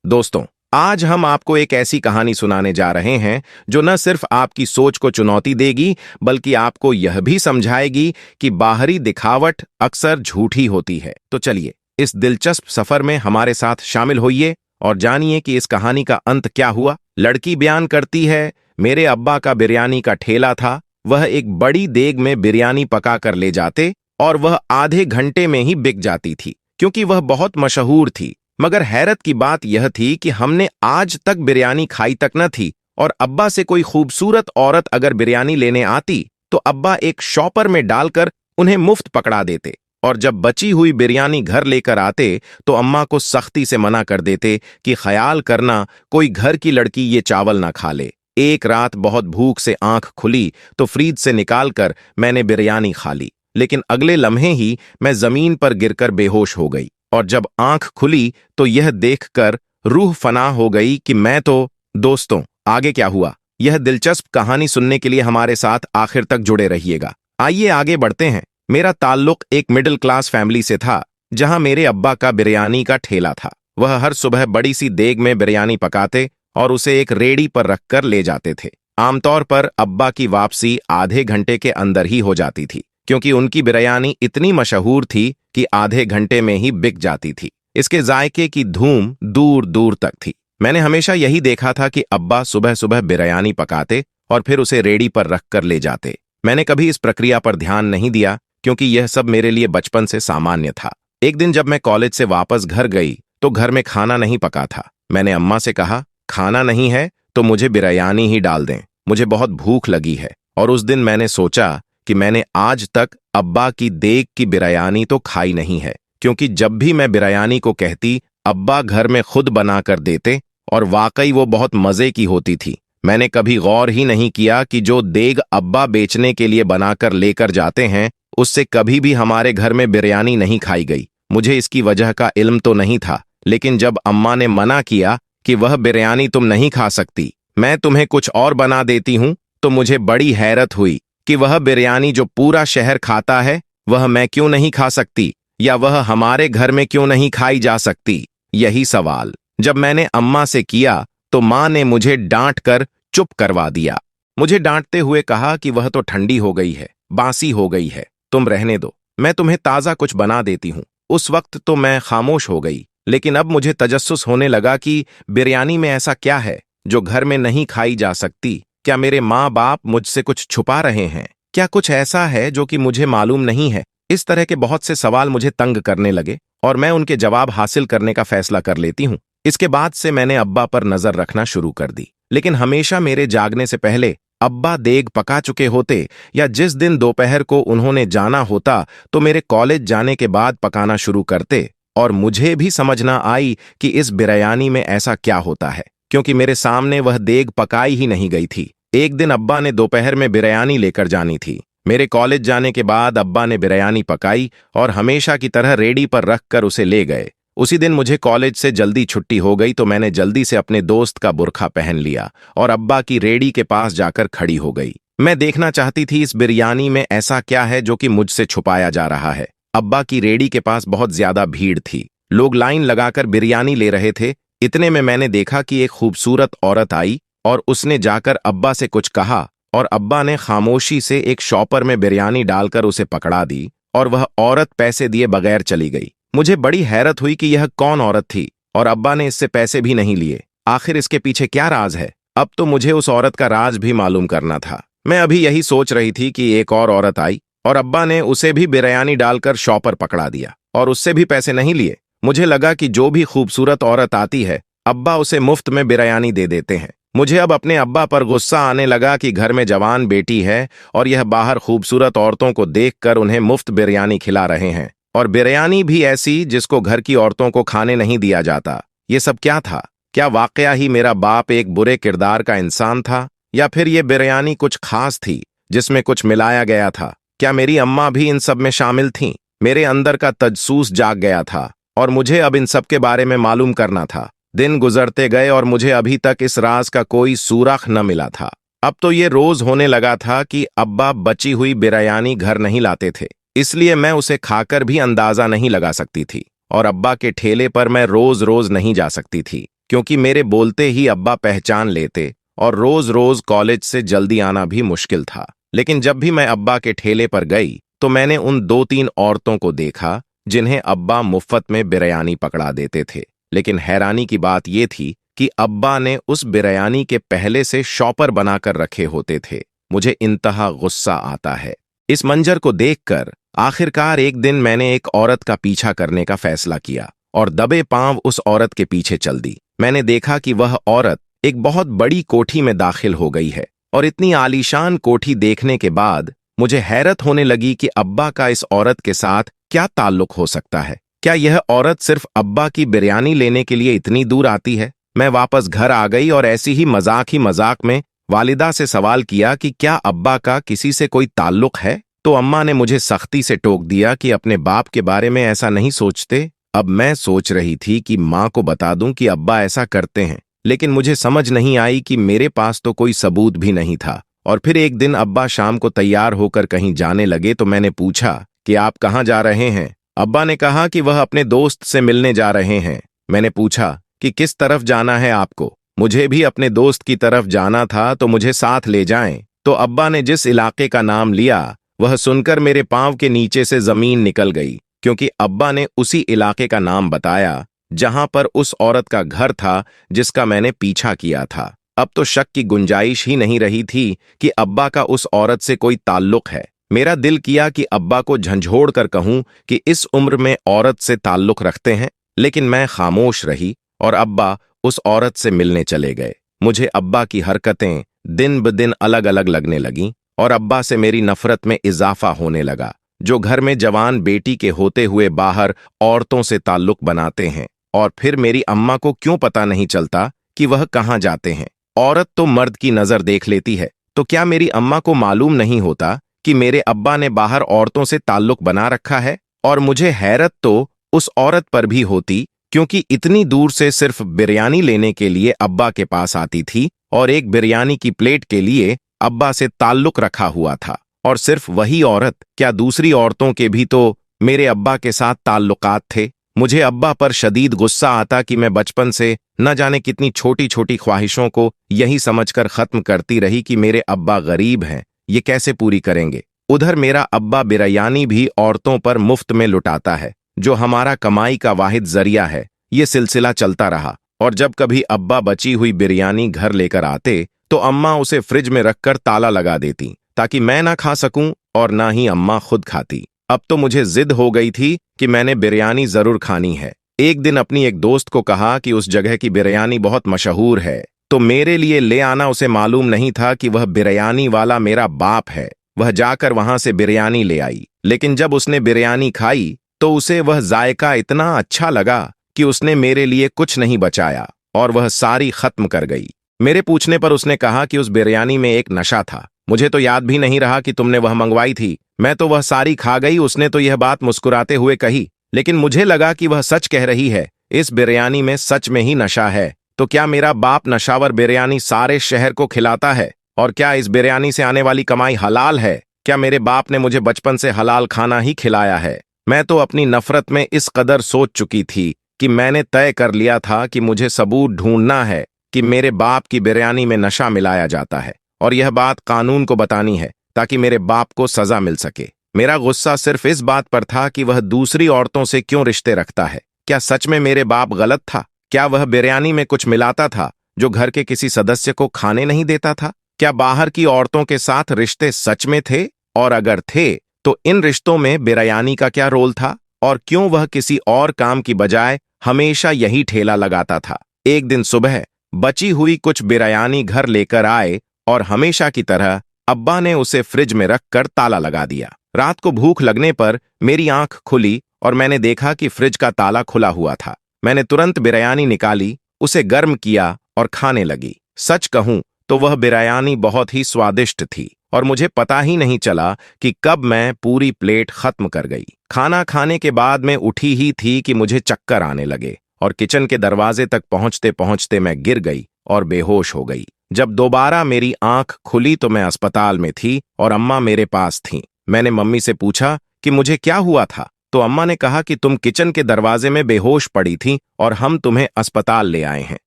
दोस्तों, आज हम आपको एक ऐसी कहानी सुनाने जा रहे हैं जो न सिर्फ आपकी सोच को चुनौती देगी बल्कि आपको यह भी समझाएगी कि बाहरी दिखावट अक्सर झूठी होती है। तो चलिए इस दिलचस्प सफर में हमारे साथ शामिल होइए और जानिए कि इस कहानी का अंत क्या हुआ। लड़की बयान करती है, मेरे अब्बा का बिरयानी का ठेला था। वह एक बड़ी देग में बिरयानी पका कर ले जाते और वह आधे घंटे में ही बिक जाती थी क्योंकि वह बहुत मशहूर थी। मगर हैरत की बात यह थी कि हमने आज तक बिरयानी खाई तक न थी और अब्बा से कोई खूबसूरत औरत अगर बिरयानी लेने आती तो अब्बा एक शॉपर में डालकर उन्हें मुफ्त पकड़ा देते और जब बची हुई बिरयानी घर लेकर आते तो अम्मा को सख्ती से मना कर देते कि ख्याल करना कोई घर की लड़की ये चावल ना खा ले। एक रात बहुत भूख से आंख खुली तो फ्रीज से निकालकर मैंने बिरयानी खा ली, लेकिन अगले लम्हे ही मैं जमीन पर गिरकर बेहोश हो गई और जब आंख खुली तो यह देखकर रूह फना हो गई कि मैं तो। दोस्तों, आगे क्या हुआ, यह दिलचस्प कहानी सुनने के लिए हमारे साथ आखिर तक जुड़े रहिएगा। आइए आगे बढ़ते हैं। मेरा ताल्लुक एक मिडिल क्लास फैमिली से था जहां मेरे अब्बा का बिरयानी का ठेला था। वह हर सुबह बड़ी सी देग में बिरयानी पकाते और उसे एक रेडी पर रखकर ले जाते थे। आमतौर पर अब्बा की वापसी आधे घंटे के अंदर ही हो जाती थी क्योंकि उनकी बिरयानी इतनी मशहूर थी कि आधे घंटे में ही बिक जाती थी। इसके जायके की धूम दूर दूर तक थी। मैंने हमेशा यही देखा था कि अब्बा सुबह सुबह बिरयानी पकाते और फिर उसे रेडी पर रखकर ले जाते। मैंने कभी इस प्रक्रिया पर ध्यान नहीं दिया क्योंकि यह सब मेरे लिए बचपन से सामान्य था। एक दिन जब मैं कॉलेज से वापस घर गई तो घर में खाना नहीं पका था। मैंने अम्मा से कहा, खाना नहीं है तो मुझे बिरयानी ही डाल दें, मुझे बहुत भूख लगी है। और उस दिन मैंने सोचा कि मैंने आज तक अब्बा की देग की बिरयानी तो खाई नहीं है, क्योंकि जब भी मैं बिरयानी को कहती अब्बा घर में खुद बना कर देते और वाकई वो बहुत मजे की होती थी। मैंने कभी गौर ही नहीं किया कि जो देग अब्बा बेचने के लिए बनाकर लेकर जाते हैं उससे कभी भी हमारे घर में बिरयानी नहीं खाई गई। मुझे इसकी वजह का इल्म तो नहीं था, लेकिन जब अम्मा ने मना किया कि वह बिरयानी तुम नहीं खा सकती, मैं तुम्हें कुछ और बना देती हूं, तो मुझे बड़ी हैरत हुई कि वह बिरयानी जो पूरा शहर खाता है वह मैं क्यों नहीं खा सकती, या वह हमारे घर में क्यों नहीं खाई जा सकती। यही सवाल जब मैंने अम्मा से किया तो माँ ने मुझे डांट कर चुप करवा दिया। मुझे डांटते हुए कहा कि वह तो ठंडी हो गई है, बासी हो गई है, तुम रहने दो, मैं तुम्हें ताज़ा कुछ बना देती हूँ। उस वक्त तो मैं खामोश हो गई, लेकिन अब मुझे तजस्सुस होने लगा कि बिरयानी में ऐसा क्या है जो घर में नहीं खाई जा सकती। क्या मेरे माँ बाप मुझसे कुछ छुपा रहे हैं? क्या कुछ ऐसा है जो कि मुझे मालूम नहीं है? इस तरह के बहुत से सवाल मुझे तंग करने लगे और मैं उनके जवाब हासिल करने का फैसला कर लेती हूँ। इसके बाद से मैंने अब्बा पर नजर रखना शुरू कर दी, लेकिन हमेशा मेरे जागने से पहले अब्बा देग पका चुके होते, या जिस दिन दोपहर को उन्होंने जाना होता तो मेरे कॉलेज जाने के बाद पकाना शुरू करते। और मुझे भी समझ ना आई कि इस बिरयानी में ऐसा क्या होता है, क्योंकि मेरे सामने वह देग पकाई ही नहीं गई थी। एक दिन अब्बा ने दोपहर में बिरयानी लेकर जानी थी। मेरे कॉलेज जाने के बाद अब्बा ने बिरयानी पकाई और हमेशा की तरह रेडी पर रखकर उसे ले गए। उसी दिन मुझे कॉलेज से जल्दी छुट्टी हो गई तो मैंने जल्दी से अपने दोस्त का बुर्खा पहन लिया और अब्बा की रेडी के पास जाकर खड़ी हो गई। मैं देखना चाहती थी इस बिरयानी में ऐसा क्या है जो कि मुझसे छुपाया जा रहा है। अब्बा की रेडी के पास बहुत ज्यादा भीड़ थी, लोग लाइन लगाकर बिरयानी ले रहे थे। इतने में मैंने देखा कि एक खूबसूरत औरत आई और उसने जाकर अब्बा से कुछ कहा और अब्बा ने खामोशी से एक शॉपर में बिरयानी डालकर उसे पकड़ा दी और वह औरत पैसे दिए बगैर चली गई। मुझे बड़ी हैरत हुई कि यह कौन औरत थी और अब्बा ने इससे पैसे भी नहीं लिए। आखिर इसके पीछे क्या राज है? अब तो मुझे उस औरत का राज भी मालूम करना था। मैं अभी यही सोच रही थी कि एक और औरत आई और अब्बा ने उसे भी बिरयानी डालकर शॉपर पकड़ा दिया और उससे भी पैसे नहीं लिए। मुझे लगा कि जो भी खूबसूरत औरत आती है अब्बा उसे मुफ्त में बिरयानी दे देते हैं। मुझे अब अपने अब्बा पर गुस्सा आने लगा कि घर में जवान बेटी है और यह बाहर खूबसूरत औरतों को देखकर उन्हें मुफ्त बिरयानी खिला रहे हैं, और बिरयानी भी ऐसी जिसको घर की औरतों को खाने नहीं दिया जाता। ये सब क्या था? क्या वाकया ही मेरा बाप एक बुरे किरदार का इंसान था, या फिर ये बिरयानी कुछ खास थी जिसमें कुछ मिलाया गया था? क्या मेरी अम्मा भी इन सब में शामिल थीं? मेरे अंदर का तजसूस जाग गया था और मुझे अब इन सब के बारे में मालूम करना था। दिन गुजरते गए और मुझे अभी तक इस राज का कोई सुराख न मिला था। अब तो ये रोज होने लगा था कि अब्बा बची हुई बिरयानी घर नहीं लाते थे, इसलिए मैं उसे खाकर भी अंदाजा नहीं लगा सकती थी। और अब्बा के ठेले पर मैं रोज रोज नहीं जा सकती थी, क्योंकि मेरे बोलते ही अब्बा पहचान लेते और रोज रोज कॉलेज से जल्दी आना भी मुश्किल था। लेकिन जब भी मैं अब्बा के ठेले पर गई तो मैंने उन 2-3 औरतों को देखा जिन्हें अब्बा मुफ्त में बिरयानी पकड़ा देते थे। लेकिन हैरानी की बात यह थी कि अब्बा ने उस बिरयानी के पहले से शॉपर बनाकर रखे होते थे। मुझे इंतहा गुस्सा आता है। इस मंजर को देखकर आखिरकार एक दिन मैंने एक औरत का पीछा करने का फैसला किया और दबे पांव उस औरत के पीछे चल दी। मैंने देखा कि वह औरत एक बहुत बड़ी कोठी में दाखिल हो गई है और इतनी आलीशान कोठी देखने के बाद मुझे हैरत होने लगी कि अब्बा का इस औरत के साथ क्या ताल्लुक हो सकता है। क्या यह औरत सिर्फ अब्बा की बिरयानी लेने के लिए इतनी दूर आती है? मैं वापस घर आ गई और ऐसी ही मजाक में वालिदा से सवाल किया कि क्या अब्बा का किसी से कोई ताल्लुक है? तो अम्मा ने मुझे सख्ती से टोक दिया कि अपने बाप के बारे में ऐसा नहीं सोचते। अब मैं सोच रही थी कि माँ को बता दूं कि अब्बा ऐसा करते हैं, लेकिन मुझे समझ नहीं आई कि मेरे पास तो कोई सबूत भी नहीं था। और फिर एक दिन अब्बा शाम को तैयार होकर कहीं जाने लगे तो मैंने पूछा कि आप कहाँ जा रहे हैं? अब्बा ने कहा कि वह अपने दोस्त से मिलने जा रहे हैं। मैंने पूछा कि किस तरफ जाना है आपको? मुझे भी अपने दोस्त की तरफ जाना था, तो मुझे साथ ले जाएं। तो अब्बा ने जिस इलाके का नाम लिया वह सुनकर मेरे पांव के नीचे से जमीन निकल गई, क्योंकि अब्बा ने उसी इलाके का नाम बताया जहां पर उस औरत का घर था जिसका मैंने पीछा किया था। अब तो शक की गुंजाइश ही नहीं रही थी कि अब्बा का उस औरत से कोई ताल्लुक है। मेरा दिल किया कि अब्बा को झंझोड़ कर कहूं कि इस उम्र में औरत से ताल्लुक रखते हैं, लेकिन मैं खामोश रही और अब्बा उस औरत से मिलने चले गए। मुझे अब्बा की हरकतें दिन ब दिन अलग अलग लगने लगीं और अब्बा से मेरी नफरत में इजाफा होने लगा, जो घर में जवान बेटी के होते हुए बाहर औरतों से ताल्लुक बनाते हैं। और फिर मेरी अम्मा को क्यों पता नहीं चलता कि वह कहाँ जाते हैं? औरत तो मर्द की नजर देख लेती है, तो क्या मेरी अम्मा को मालूम नहीं होता कि मेरे अब्बा ने बाहर औरतों से ताल्लुक बना रखा है? और मुझे हैरत तो उस औरत पर भी होती, क्योंकि इतनी दूर से सिर्फ बिरयानी लेने के लिए अब्बा के पास आती थी और एक बिरयानी की प्लेट के लिए अब्बा से ताल्लुक रखा हुआ था। और सिर्फ वही औरत, क्या दूसरी औरतों के भी तो मेरे अब्बा के साथ ताल्लुकात थे? मुझे अब्बा पर शदीद गुस्सा आता कि मैं बचपन से न जाने कितनी छोटी छोटी ख्वाहिशों को यही समझकर खत्म करती रही कि मेरे अब्बा गरीब हैं, ये कैसे पूरी करेंगे। उधर मेरा अब्बा बिरयानी भी औरतों पर मुफ्त में लुटाता है, जो हमारा कमाई का वाहिद जरिया है। ये सिलसिला चलता रहा और जब कभी अब्बा बची हुई बिरयानी घर लेकर आते तो अम्मा उसे फ्रिज में रखकर ताला लगा देती, ताकि मैं ना खा सकूं और ना ही अम्मा खुद खाती। अब तो मुझे जिद हो गई थी कि मैंने बिरयानी जरूर खानी है। एक दिन अपनी एक दोस्त को कहा कि उस जगह की बिरयानी बहुत मशहूर है, तो मेरे लिए ले आना। उसे मालूम नहीं था कि वह बिरयानी वाला मेरा बाप है। वह जाकर वहां से बिरयानी ले आई, लेकिन जब उसने बिरयानी खाई तो उसे वह जायका इतना अच्छा लगा कि उसने मेरे लिए कुछ नहीं बचाया और वह सारी खत्म कर गई। मेरे पूछने पर उसने कहा कि उस बिरयानी में एक नशा था। मुझे तो याद भी नहीं रहा कि तुमने वह मंगवाई थी। मैं तो वह सारी खा गई। उसने तो यह बात मुस्कुराते हुए कही, लेकिन मुझे लगा कि वह सच कह रही है। इस बिरयानी में सच में ही नशा है। तो क्या मेरा बाप नशावर बिरयानी सारे शहर को खिलाता है? और क्या इस बिरयानी से आने वाली कमाई हलाल है? क्या मेरे बाप ने मुझे बचपन से हलाल खाना ही खिलाया है? मैं तो अपनी नफरत में इस कदर सोच चुकी थी कि मैंने तय कर लिया था कि मुझे सबूत ढूंढना है कि मेरे बाप की बिरयानी में नशा मिलाया जाता है, और यह बात कानून को बतानी है ताकि मेरे बाप को सजा मिल सके। मेरा गुस्सा सिर्फ इस बात पर था कि वह दूसरी औरतों से क्यों रिश्ते रखता है। क्या सच में मेरे बाप गलत था? क्या वह बिरयानी में कुछ मिलाता था जो घर के किसी सदस्य को खाने नहीं देता था? क्या बाहर की औरतों के साथ रिश्ते सच में थे? और अगर थे तो इन रिश्तों में बिरयानी का क्या रोल था? और क्यों वह किसी और काम की बजाय हमेशा यही ठेला लगाता था? एक दिन सुबह बची हुई कुछ बिरयानी घर लेकर आए और हमेशा की तरह अब्बा ने उसे फ्रिज में रखकर ताला लगा दिया। रात को भूख लगने पर मेरी आंख खुली और मैंने देखा कि फ्रिज का ताला खुला हुआ था। मैंने तुरंत बिरयानी निकाली, उसे गर्म किया और खाने लगी। सच कहूं तो वह बिरयानी बहुत ही स्वादिष्ट थी और मुझे पता ही नहीं चला कि कब मैं पूरी प्लेट खत्म कर गई। खाना खाने के बाद मैं उठी ही थी कि मुझे चक्कर आने लगे और किचन के दरवाजे तक पहुंचते पहुंचते मैं गिर गई और बेहोश हो गई। जब दोबारा मेरी आंख खुली तो मैं अस्पताल में थी और अम्मा मेरे पास थीं। मैंने मम्मी से पूछा कि मुझे क्या हुआ था, तो अम्मा ने कहा कि तुम किचन के दरवाजे में बेहोश पड़ी थी और हम तुम्हें अस्पताल ले आए हैं।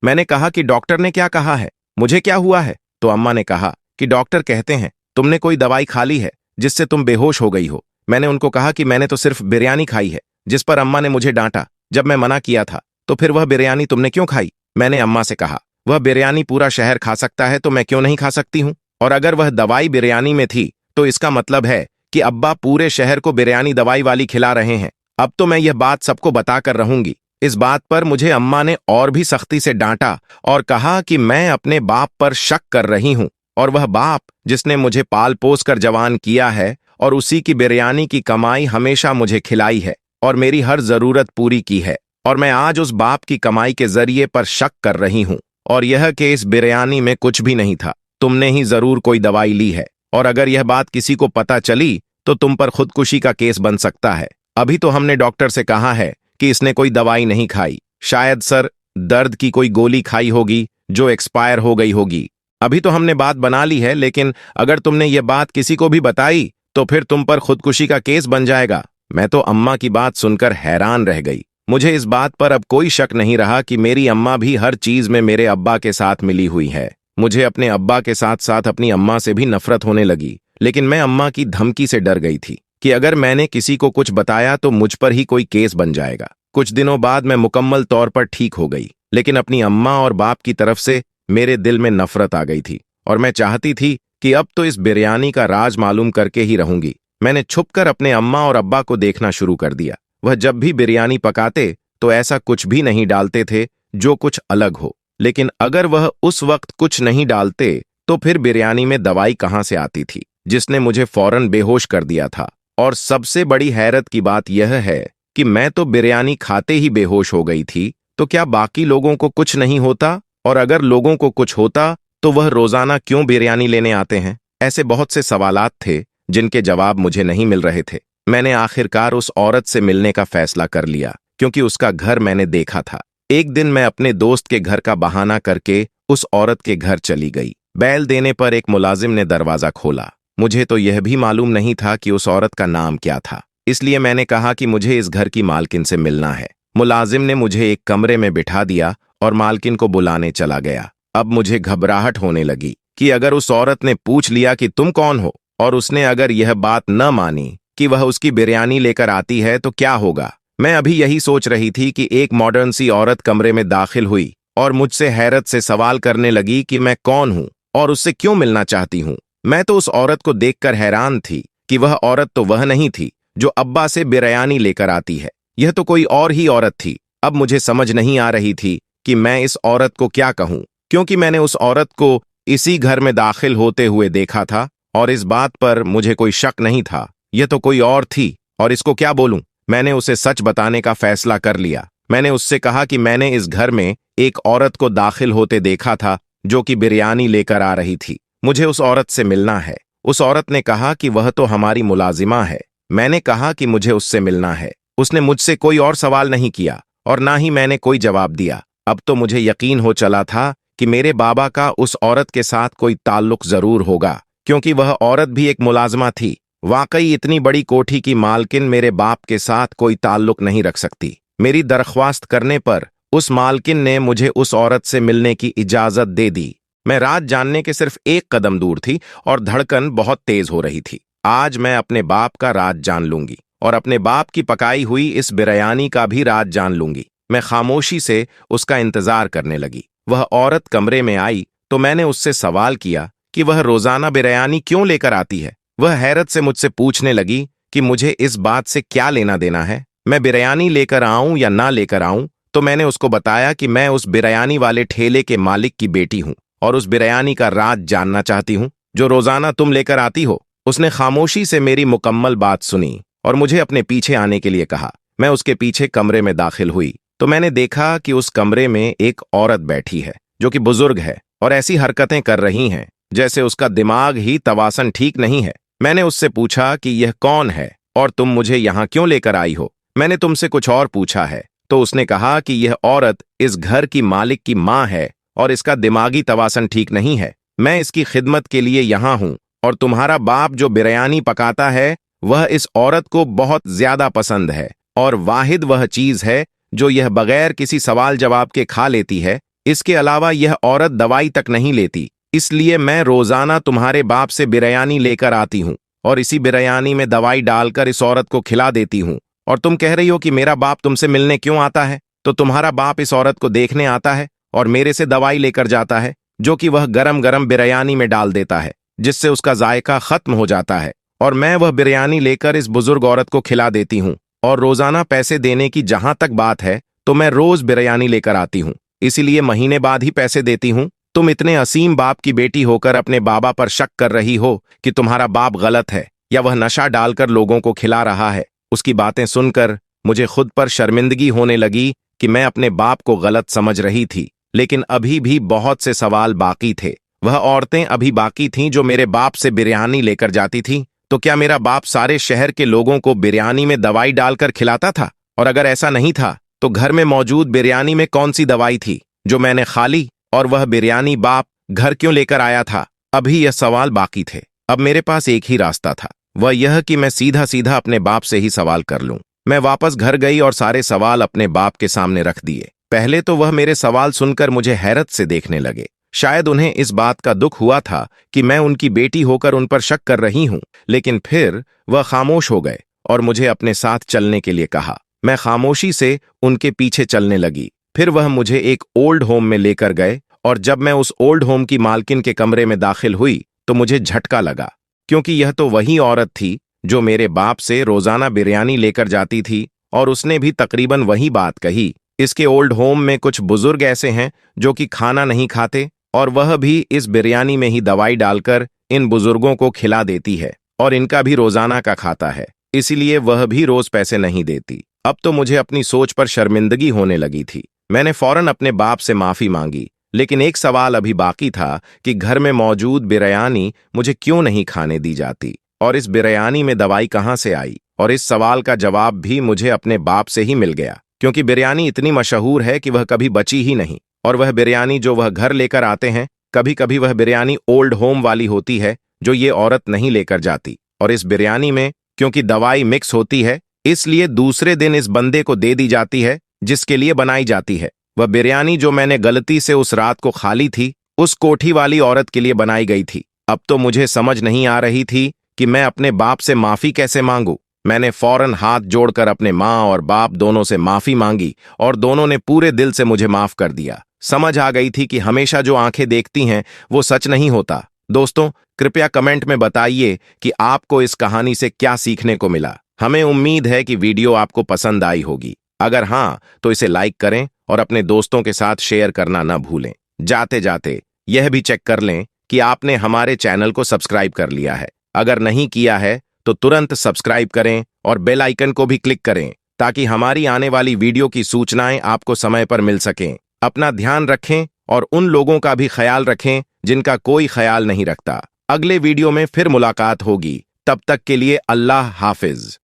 मैंने कहा कि डॉक्टर ने क्या कहा है, मुझे क्या हुआ है? तो अम्मा ने कहा कि डॉक्टर कहते हैं तुमने कोई दवाई खा ली है जिससे तुम बेहोश हो गई हो। मैंने उनको कहा कि मैंने तो सिर्फ बिरयानी खाई है, जिस पर अम्मा ने मुझे डांटा। जब मैं मना किया था तो फिर वह बिरयानी तुमने क्यों खाई? मैंने अम्मा से कहा वह बिरयानी पूरा शहर खा सकता है तो मैं क्यों नहीं खा सकती हूँ? और अगर वह दवाई बिरयानी में थी तो इसका मतलब है कि अब्बा पूरे शहर को बिरयानी दवाई वाली खिला रहे हैं। अब तो मैं यह बात सबको बताकर रहूंगी। इस बात पर मुझे अम्मा ने और भी सख्ती से डांटा और कहा कि मैं अपने बाप पर शक कर रही हूं, और वह बाप जिसने मुझे पाल पोस कर जवान किया है और उसी की बिरयानी की कमाई हमेशा मुझे खिलाई है और मेरी हर जरूरत पूरी की है, और मैं आज उस बाप की कमाई के जरिए पर शक कर रही हूं, और यह कि इस बिरयानी में कुछ भी नहीं था। तुमने ही जरूर कोई दवाई ली है, और अगर यह बात किसी को पता चली तो तुम पर खुदकुशी का केस बन सकता है। अभी तो हमने डॉक्टर से कहा है कि इसने कोई दवाई नहीं खाई, शायद सर दर्द की कोई गोली खाई होगी जो एक्सपायर हो गई होगी। अभी तो हमने बात बना ली है, लेकिन अगर तुमने ये बात किसी को भी बताई तो फिर तुम पर खुदकुशी का केस बन जाएगा। मैं तो अम्मा की बात सुनकर हैरान रह गई। मुझे इस बात पर अब कोई शक नहीं रहा कि मेरी अम्मा भी हर चीज में मेरे अब्बा के साथ मिली हुई है। मुझे अपने अब्बा के साथ साथ अपनी अम्मा से भी नफरत होने लगी, लेकिन मैं अम्मा की धमकी से डर गई थी कि अगर मैंने किसी को कुछ बताया तो मुझ पर ही कोई केस बन जाएगा। कुछ दिनों बाद मैं मुकम्मल तौर पर ठीक हो गई, लेकिन अपनी अम्मा और बाप की तरफ से मेरे दिल में नफरत आ गई थी, और मैं चाहती थी कि अब तो इस बिरयानी का राज मालूम करके ही रहूंगी। मैंने छुपकर अपने अम्मा और अब्बा को देखना शुरू कर दिया। वह जब भी बिरयानी पकाते तो ऐसा कुछ भी नहीं डालते थे जो कुछ अलग हो, लेकिन अगर वह उस वक्त कुछ नहीं डालते तो फिर बिरयानी में दवाई कहां से आती थी जिसने मुझे फौरन बेहोश कर दिया था। और सबसे बड़ी हैरत की बात यह है कि मैं तो बिरयानी खाते ही बेहोश हो गई थी, तो क्या बाकी लोगों को कुछ नहीं होता? और अगर लोगों को कुछ होता तो वह रोजाना क्यों बिरयानी लेने आते हैं? ऐसे बहुत से सवालात थे जिनके जवाब मुझे नहीं मिल रहे थे। मैंने आखिरकार उस औरत से मिलने का फैसला कर लिया, क्योंकि उसका घर मैंने देखा था। एक दिन मैं अपने दोस्त के घर का बहाना करके उस औरत के घर चली गई। बैल देने पर एक मुलाजिम ने दरवाजा खोला। मुझे तो यह भी मालूम नहीं था कि उस औरत का नाम क्या था, इसलिए मैंने कहा कि मुझे इस घर की मालकिन से मिलना है। मुलाजिम ने मुझे एक कमरे में बिठा दिया और मालकिन को बुलाने चला गया। अब मुझे घबराहट होने लगी कि अगर उस औरत ने पूछ लिया कि तुम कौन हो, और उसने अगर यह बात न मानी कि वह उसकी बिरयानी लेकर आती है तो क्या होगा। मैं अभी यही सोच रही थी कि एक मॉडर्न सी औरत कमरे में दाखिल हुई और मुझसे हैरत से सवाल करने लगी कि मैं कौन हूं और उससे क्यों मिलना चाहती हूं। मैं तो उस औरत को देखकर हैरान थी कि वह औरत तो वह नहीं थी जो अब्बा से बिरयानी लेकर आती है, यह तो कोई और ही औरत थी। अब मुझे समझ नहीं आ रही थी कि मैं इस औरत को क्या कहूं, क्योंकि मैंने उस औरत को इसी घर में दाखिल होते हुए देखा था और इस बात पर मुझे कोई शक नहीं था। यह तो कोई और थी और इसको क्या बोलूं। मैंने उसे सच बताने का फैसला कर लिया। मैंने उससे कहा कि मैंने इस घर में एक औरत को दाखिल होते देखा था जो कि बिरयानी लेकर आ रही थी। मुझे उस औरत से मिलना है। उस औरत ने कहा कि वह तो हमारी मुलाजिमा है। मैंने कहा कि मुझे उससे मिलना है। उसने मुझसे कोई और सवाल नहीं किया और ना ही मैंने कोई जवाब दिया। अब तो मुझे यकीन हो चला था कि मेरे बाबा का उस औरत के साथ कोई ताल्लुक जरूर होगा, क्योंकि वह औरत भी एक मुलाजमा थी। वाकई इतनी बड़ी कोठी की मालकिन मेरे बाप के साथ कोई ताल्लुक नहीं रख सकती। मेरी दरख्वास्त करने पर उस मालकिन ने मुझे उस औरत से मिलने की इजाजत दे दी। मैं राज जानने के सिर्फ एक कदम दूर थी और धड़कन बहुत तेज हो रही थी। आज मैं अपने बाप का राज जान लूंगी और अपने बाप की पकाई हुई इस बिरयानी का भी राज जान लूंगी। मैं खामोशी से उसका इंतजार करने लगी। वह औरत कमरे में आई तो मैंने उससे सवाल किया कि वह रोजाना बिरयानी क्यों लेकर आती है। वह हैरत से मुझसे पूछने लगी कि मुझे इस बात से क्या लेना देना है, मैं बिरयानी लेकर आऊं या ना लेकर आऊं। तो मैंने उसको बताया कि मैं उस बिरयानी वाले ठेले के मालिक की बेटी हूं और उस बिरयानी का राज जानना चाहती हूं जो रोजाना तुम लेकर आती हो। उसने खामोशी से मेरी मुकम्मल बात सुनी और मुझे अपने पीछे आने के लिए कहा। मैं उसके पीछे कमरे में दाखिल हुई तो मैंने देखा कि उस कमरे में एक औरत बैठी है जो कि बुजुर्ग है और ऐसी हरकतें कर रही हैं जैसे उसका दिमाग ही तवासन ठीक नहीं है। मैंने उससे पूछा कि यह कौन है और तुम मुझे यहाँ क्यों लेकर आई हो। मैंने तुमसे कुछ और पूछा है। तो उसने कहा कि यह औरत इस घर की मालिक की माँ है और इसका दिमागी तवासन ठीक नहीं है। मैं इसकी खिदमत के लिए यहाँ हूँ और तुम्हारा बाप जो बिरयानी पकाता है वह इस औरत को बहुत ज्यादा पसंद है और वाहिद वह चीज है जो यह बगैर किसी सवाल जवाब के खा लेती है। इसके अलावा यह औरत दवाई तक नहीं लेती, इसलिए मैं रोजाना तुम्हारे बाप से बिरयानी लेकर आती हूँ और इसी बिरयानी में दवाई डालकर इस औरत को खिला देती हूँ। और तुम कह रही हो कि मेरा बाप तुमसे मिलने क्यों आता है? तो तुम्हारा बाप इस औरत को देखने आता है और मेरे से दवाई लेकर जाता है, जो कि वह गरम गरम बिरयानी में डाल देता है, जिससे उसका जायका खत्म हो जाता है। और मैं वह बिरयानी लेकर इस बुजुर्ग औरत को खिला देती हूँ। और रोजाना पैसे देने की जहां तक बात है तो मैं रोज बिरयानी लेकर आती हूँ, इसीलिए महीने बाद ही पैसे देती हूँ। तुम इतने असीम बाप की बेटी होकर अपने बाबा पर शक कर रही हो कि तुम्हारा बाप गलत है या वह नशा डालकर लोगों को खिला रहा है। उसकी बातें सुनकर मुझे खुद पर शर्मिंदगी होने लगी कि मैं अपने बाप को गलत समझ रही थी, लेकिन अभी भी बहुत से सवाल बाकी थे। वह औरतें अभी बाकी थीं जो मेरे बाप से बिरयानी लेकर जाती थीं। तो क्या मेरा बाप सारे शहर के लोगों को बिरयानी में दवाई डालकर खिलाता था? और अगर ऐसा नहीं था तो घर में मौजूद बिरयानी में कौन सी दवाई थी जो मैंने खा ली? और वह बिरयानी बाप घर क्यों लेकर आया था? अभी यह सवाल बाकी थे। अब मेरे पास एक ही रास्ता था, वह यह कि मैं सीधा सीधा अपने बाप से ही सवाल कर लूं। मैं वापस घर गई और सारे सवाल अपने बाप के सामने रख दिए। पहले तो वह मेरे सवाल सुनकर मुझे हैरत से देखने लगे। शायद उन्हें इस बात का दुख हुआ था कि मैं उनकी बेटी होकर उन पर शक कर रही हूं, लेकिन फिर वह खामोश हो गए और मुझे अपने साथ चलने के लिए कहा। मैं खामोशी से उनके पीछे चलने लगी। फिर वह मुझे एक ओल्ड होम में लेकर गए और जब मैं उस ओल्ड होम की मालकिन के कमरे में दाखिल हुई तो मुझे झटका लगा, क्योंकि यह तो वही औरत थी जो मेरे बाप से रोजाना बिरयानी लेकर जाती थी और उसने भी तकरीबन वही बात कही। इसके ओल्ड होम में कुछ बुजुर्ग ऐसे हैं जो कि खाना नहीं खाते और वह भी इस बिरयानी में ही दवाई डालकर इन बुजुर्गों को खिला देती है और इनका भी रोजाना का खाता है, इसीलिए वह भी रोज पैसे नहीं देती। अब तो मुझे अपनी सोच पर शर्मिंदगी होने लगी थी। मैंने फौरन अपने बाप से माफी मांगी, लेकिन एक सवाल अभी बाकी था कि घर में मौजूद बिरयानी मुझे क्यों नहीं खाने दी जाती और इस बिरयानी में दवाई कहां से आई? और इस सवाल का जवाब भी मुझे अपने बाप से ही मिल गया, क्योंकि बिरयानी इतनी मशहूर है कि वह कभी बची ही नहीं। और वह बिरयानी जो वह घर लेकर आते हैं, कभी कभी वह बिरयानी ओल्ड होम वाली होती है जो ये औरत नहीं लेकर जाती। और इस बिरयानी में क्योंकि दवाई मिक्स होती है, इसलिए दूसरे दिन इस बंदे को दे दी जाती है जिसके लिए बनाई जाती है। वह बिरयानी जो मैंने गलती से उस रात को खा ली थी, उस कोठी वाली औरत के लिए बनाई गई थी। अब तो मुझे समझ नहीं आ रही थी कि मैं अपने बाप से माफी कैसे मांगू। मैंने फौरन हाथ जोड़कर अपने माँ और बाप दोनों से माफी मांगी और दोनों ने पूरे दिल से मुझे माफ कर दिया। समझ आ गई थी कि हमेशा जो आंखें देखती हैं वो सच नहीं होता। दोस्तों, कृपया कमेंट में बताइए कि आपको इस कहानी से क्या सीखने को मिला। हमें उम्मीद है कि वीडियो आपको पसंद आई होगी। अगर हाँ, तो इसे लाइक करें और अपने दोस्तों के साथ शेयर करना न भूलें। जाते जाते यह भी चेक कर लें कि आपने हमारे चैनल को सब्सक्राइब कर लिया है। अगर नहीं किया है तो तुरंत सब्सक्राइब करें और बेल आइकन को भी क्लिक करें ताकि हमारी आने वाली वीडियो की सूचनाएं आपको समय पर मिल सकें। अपना ध्यान रखें और उन लोगों का भी ख्याल रखें जिनका कोई ख्याल नहीं रखता। अगले वीडियो में फिर मुलाकात होगी। तब तक के लिए अल्लाह हाफिज।